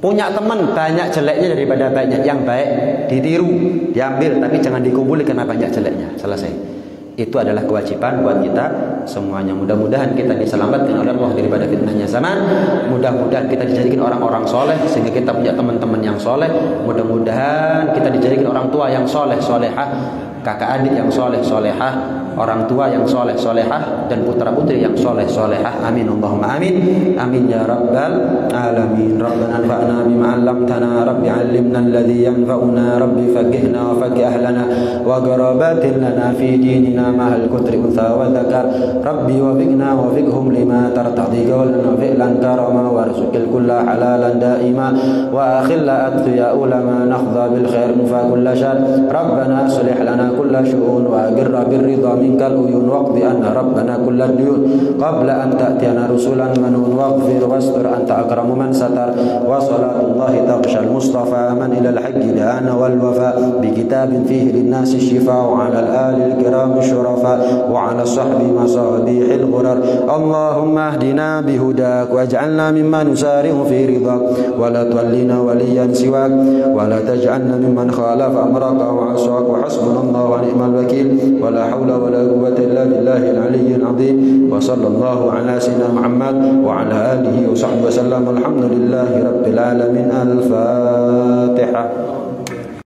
Punya teman banyak jeleknya daripada baiknya, yang baik ditiru, diambil, tapi jangan dikumpuli karena banyak jeleknya. Selesai. Itu adalah kewajiban buat kita semuanya. Mudah-mudahan kita diselamatkan oleh Allah daripada fitnahnya zaman. Mudah-mudahan kita dijadikan orang-orang soleh sehingga kita punya teman-teman yang soleh. Mudah-mudahan kita dijadikan orang tua yang soleh, solehah, kakak adik yang soleh, solehah, orang tua yang soleh, solehah, dan putra putri yang soleh, solehah. Amin Allahumma amin. Amin ya rabbal alamin. Rabbana anfa'na bima 'allamtana, rabbi 'allimna alladhi yanfa'una, rabbi faqihna wa faqih ahlana wa qarabatin lana fi dinina mahal kutri untha wa dzakar, rabbi wafiqna wa fiqhum lima tartadi qawlan wa fi'lan karama warzuqil kulla halalan daima wa akhilla atqiya ulama nakhdha bil khair nufa kulla syar. Rabbana sulih lana kulla syu'un wa agirra birridha minkal uyun waqdi anna rabbana kulla duyun qabla an ta'tiyana rusulan manun waghfir wastur anta akramu man satar wa salatullahi taqshal mustafa man ilal haqqi da'ana wal wafa bi kitabin fihi linnasi shifa wa ala al-ali al-kiram syurafa wa ala sahbi masabihil ghurar. Allahumma ahdina bihudak waj'alna mimman nusari'u fi ridhak wa la tuwallina waliyan siwak wa la taj'alna mimman khalafa amraka wa aswak wa hasbunallahu wa ni'mal wakil wa la hawla wa la quwwata illa billahil aliyyil azim. Wa sallallahu ala sayyidina Muhammad wa ala alihi wa sahbihi wa sallam. Alhamdulillahi rabbil alamin. Al-Fatihah.